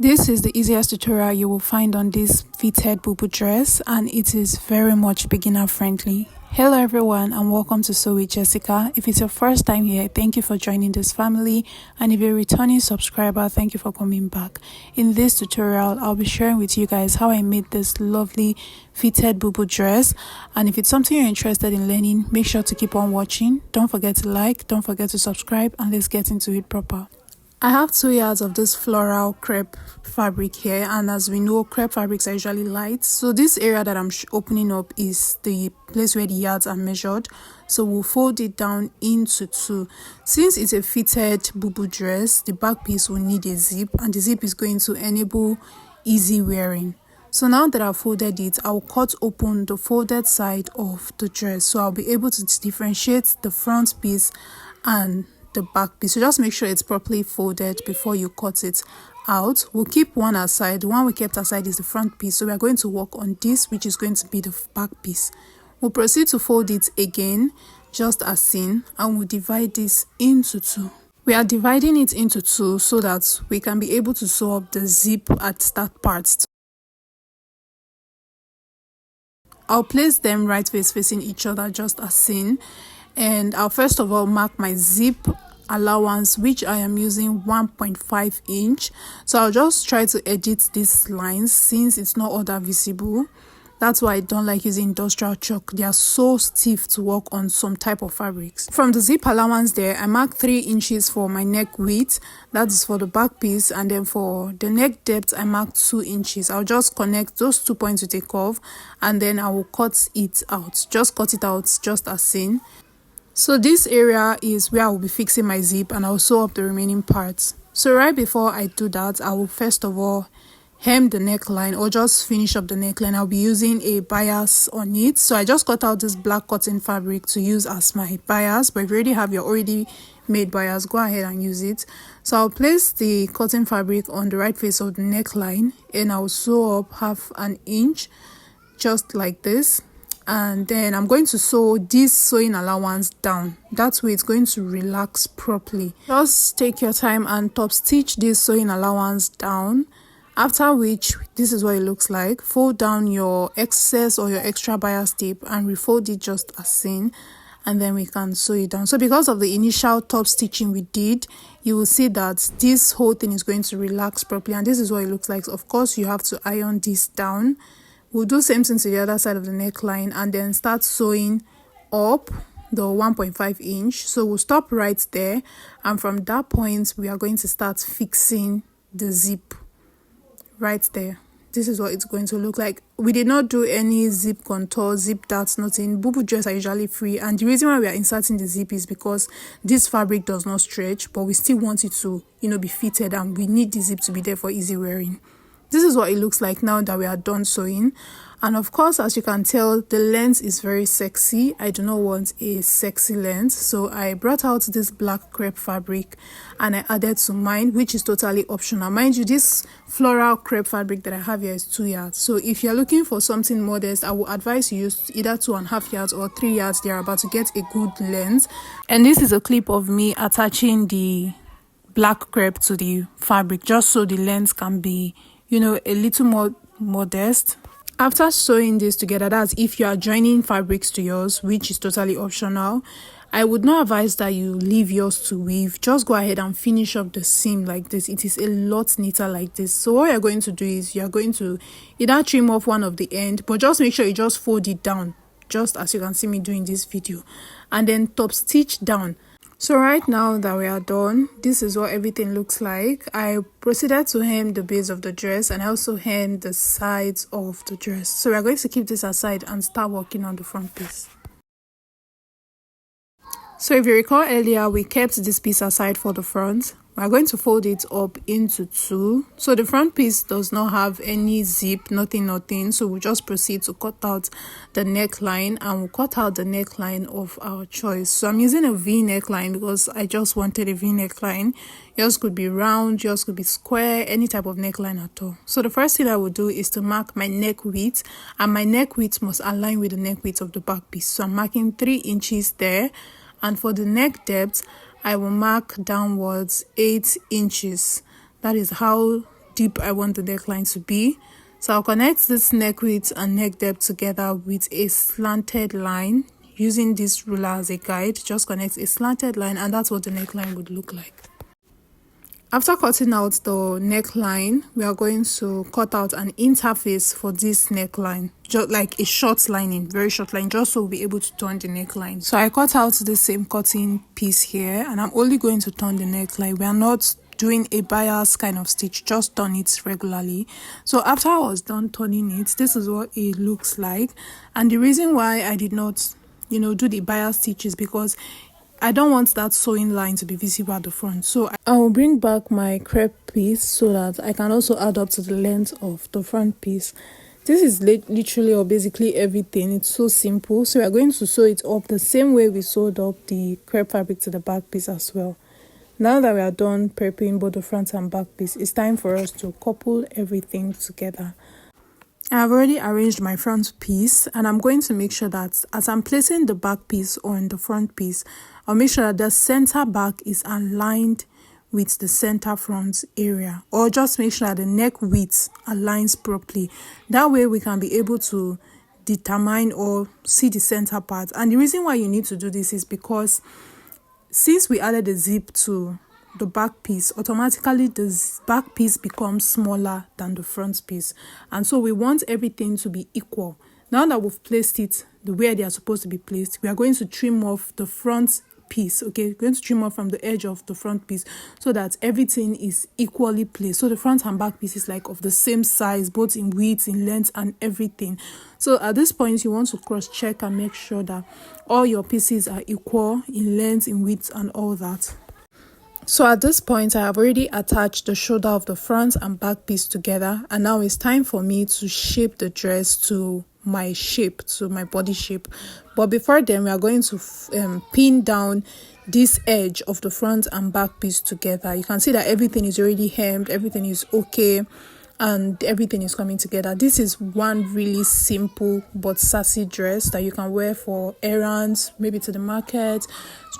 This is the easiest tutorial you will find on this fitted bubu dress, and it is very much beginner friendly. Hello everyone and welcome to Sew with Jessica. If it's your first time here, thank you for joining this family, and if you're a returning subscriber, thank you for coming back. In this tutorial, I'll be sharing with you guys how I made this lovely fitted bubu dress, and if it's something you're interested in learning, make sure to keep on watching. Don't forget to like, don't forget to subscribe, and let's get into it proper. I have 2 yards of this floral crepe fabric here, and as we know, crepe fabrics are usually light, so this area that I'm opening up is the place where the yards are measured. So we'll fold it down into two. Since it's a fitted bubu dress, the back piece will need a zip, and the zip is going to enable easy wearing. So now that I've folded it, I'll cut open the folded side of the dress, so I'll be able to differentiate the front piece and the back piece. So just make sure it's properly folded before you cut it out. We'll keep one aside. The one we kept aside is the front piece, so we are going to work on this, which is going to be the back piece. We'll proceed to fold it again, just as seen, and we'll divide this into two. We are dividing it into two so that we can be able to sew up the zip at that part. I'll place them right facing each other, just as seen. And I'll first of all mark my zip allowance, which I am using 1.5 inch. So I'll just try to edit these lines since it's not all that visible. That's why I don't like using industrial chalk. They are so stiff to work on some type of fabrics. From the zip allowance there, I marked 3 inches for my neck width. That is for the back piece, and then for the neck depth I marked 2 inches. I'll just connect those 2 points with a curve, and then I will cut it out. Just cut it out just as seen. So this area is where I will be fixing my zip, and I'll sew up the remaining parts. So right before I do that, I will first of all hem the neckline, or just finish up the neckline. I'll be using a bias on it. So I just cut out this black cotton fabric to use as my bias, but if you already have your already made bias, go ahead and use it. So I'll place the cotton fabric on the right face of the neckline, and I'll sew up 1/2 inch, just like this. And then I'm going to sew this sewing allowance down. That way it's going to relax properly. Just take your time and top stitch this sewing allowance down, after which this is what it looks like. Fold down your excess or your extra bias tape and refold it just as seen, and then we can sew it down. So because of the initial top stitching we did, you will see that this whole thing is going to relax properly, and this is what it looks like. Of course, you have to iron this down. We'll do same thing to the other side of the neckline, and then start sewing up the 1.5 inch. So we'll stop right there, and from that point we are going to start fixing the zip right there. This is what it's going to look like. We did not do any zip contour, zip darts, nothing. Bubu dress are usually free, and the reason why we are inserting the zip is because this fabric does not stretch, but we still want it to, be fitted, and we need the zip to be there for easy wearing. This is what it looks like now that we are done sewing. And of course, as you can tell, the length is very sexy. I do not want a sexy length, so I brought out this black crepe fabric and I added to mine, which is totally optional. Mind you, this floral crepe fabric that I have here is 2 yards. So if you're looking for something modest, I would advise you use either 2.5 yards or 3 yards there, about to get a good length. And this is a clip of me attaching the black crepe to the fabric, just so the length can be a little more modest. After sewing this together, that's if you are joining fabrics to yours, which is totally optional, I would not advise that you leave yours to weave. Just go ahead and finish up the seam like this. It is a lot neater like this. So what you're going to do is you're going to either trim off one of the end, but just make sure you just fold it down, just as you can see me doing this video, and then top stitch down. So right now that we are done, this is what everything looks like. I proceeded to hem the base of the dress, and I also hem the sides of the dress. So we're going to keep this aside and start working on the front piece. So if you recall earlier, we kept this piece aside for the front. We're going to fold it up into two. So the front piece does not have any zip, nothing. So we'll just proceed to cut out the neckline, and we'll cut out the neckline of our choice. So I'm using a V neckline because I just wanted a V neckline. Yours could be round, yours could be square, any type of neckline at all. So the first thing I will do is to mark my neck width, and my neck width must align with the neck width of the back piece. So I'm marking 3 inches there, and for the neck depth, I will mark downwards 8 inches. That is how deep I want the neckline to be. So I'll connect this neck width and neck depth together with a slanted line. Using this ruler as a guide, just connect a slanted line, and that's what the neckline would look like. After cutting out the neckline, we are going to cut out an interface for this neckline, just like a short lining, very short line, just so we'll be able to turn the neckline. So I cut out the same cutting piece here, and I'm only going to turn the neckline. We are not doing a bias kind of stitch, just turn it regularly. So after I was done turning it, this is what it looks like. And the reason why I did not, do the bias stitch is because I don't want that sewing line to be visible at the front. So I will bring back my crepe piece so that I can also add up to the length of the front piece. This is literally or basically everything. It's so simple. So we are going to sew it up the same way we sewed up the crepe fabric to the back piece as well. Now that we are done prepping both the front and back piece, it's time for us to couple everything together. I've already arranged my front piece, and I'm going to make sure that as I'm placing the back piece on the front piece, I'll make sure that the center back is aligned with the center front area, or just make sure that the neck width aligns properly. That way we can be able to determine or see the center part. And the reason why you need to do this is because since we added the zip to the back piece, automatically the back piece becomes smaller than the front piece, and so we want everything to be equal. Now that we've placed it the way they are supposed to be placed, we are going to trim off the front piece. Okay, we're going to trim off from the edge of the front piece so that everything is equally placed, so the front and back piece is like of the same size, both in width, in length, and everything. So at this point you want to cross check and make sure that all your pieces are equal in length, in width, and all that. So at this point I have already attached the shoulder of the front and back piece together, and now it's time for me to shape the dress to my shape, to my body shape. But before then, we are going to pin down this edge of the front and back piece together. You can see that everything is already hemmed, everything is okay, and everything is coming together. This is one really simple but sassy dress that you can wear for errands, maybe to the market,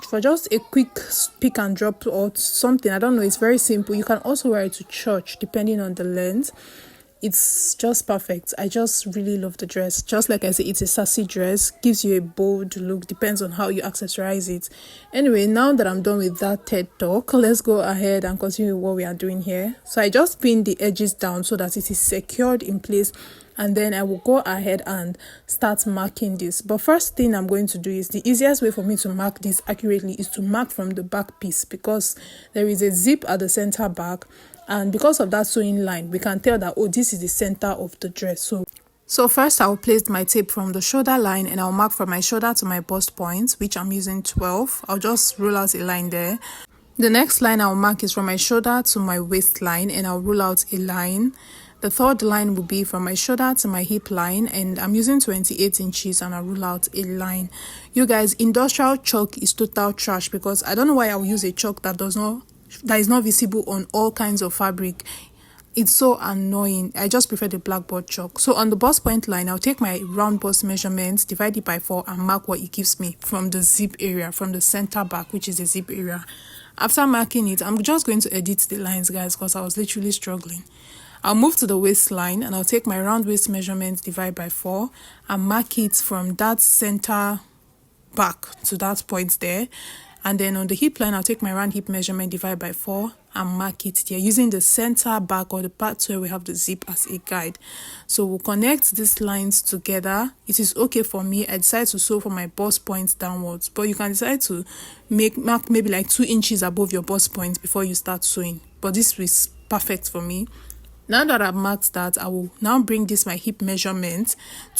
for just a quick pick and drop or something. I don't know, it's very simple. You can also wear it to church depending on the length. It's just perfect. I just really love the dress. Just like I said, it's a sassy dress, gives you a bold look, depends on how you accessorize it. Anyway, now that I'm done with that TED talk, let's go ahead and continue what we are doing here. So I just pinned the edges down so that it is secured in place, and then I will go ahead and start marking this. But first thing I'm going to do is, the easiest way for me to mark this accurately is to mark from the back piece, because there is a zip at the center back, and because of that sewing line we can tell that, oh, this is the center of the dress. So first I'll place my tape from the shoulder line, and I'll mark from my shoulder to my bust point, which I'm using 12. I'll just roll out a line there. The next line I'll mark is from my shoulder to my waistline, and I'll roll out a line. The third line will be from my shoulder to my hip line, and I'm using 28 inches, and I'll roll out a line. You guys, industrial chalk is total trash, because I don't know why I will use a chalk that is not visible on all kinds of fabric. It's so annoying. I just prefer the blackboard chalk. So on the bust point line, I'll take my round bust measurement, divide it by 4, and mark what it gives me from the zip area, from the center back, which is the zip area. After marking it, I'm just going to edit the lines, guys, because I was literally struggling. I'll move to the waistline, and I'll take my round waist measurement, divide by 4, and mark it from that center back to that point there. And then on the hip line, I'll take my round hip measurement, divide by 4, and mark it there, using the center back or the part where we have the zip as a guide. So we'll connect these lines together. It is okay for me. I decide to sew from my bust point downwards, but you can decide to mark maybe like 2 inches above your bust point before you start sewing. But this is perfect for me. Now that I've marked that, I will now bring this my hip measurement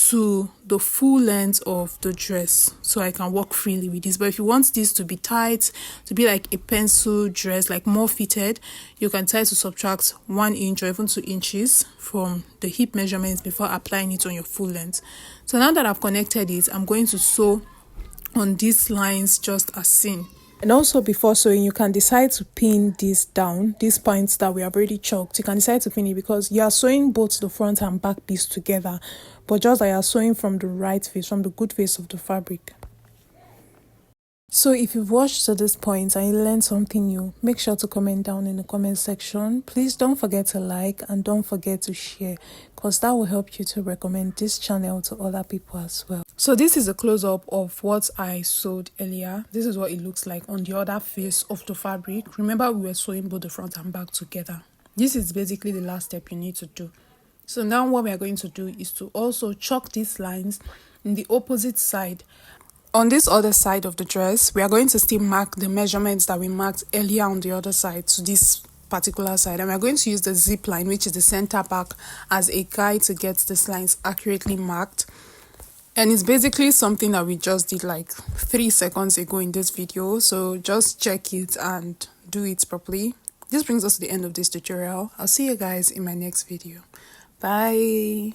to the full length of the dress, so I can walk freely with this. But if you want this to be tight, to be like a pencil dress, like more fitted, you can try to subtract 1 inch or even 2 inches from the hip measurements before applying it on your full length. So now that I've connected it, I'm going to sew on these lines just as seen. And also before sewing, you can decide to pin this down, these points that we have already chalked. You can decide to pin it because you are sewing both the front and back piece together, but just like you are sewing from the right face, from the good face of the fabric. So if you've watched to this point and you learned something new, make sure to comment down in the comment section. Please don't forget to like and don't forget to share, because that will help you to recommend this channel to other people as well. So this is a close-up of what I sewed earlier. This is what it looks like on the other face of the fabric. Remember, we were sewing both the front and back together. This is basically the last step you need to do. So now what we are going to do is to also chalk these lines in the opposite side. On this other side of the dress, we are going to still mark the measurements that we marked earlier on the other side to this particular side, and we're going to use the zip line, which is the center back, as a guide to get these lines accurately marked. And it's basically something that we just did like 3 seconds ago in this video, so just check it and do it properly. This brings us to the end of this tutorial. I'll see you guys in my next video. Bye.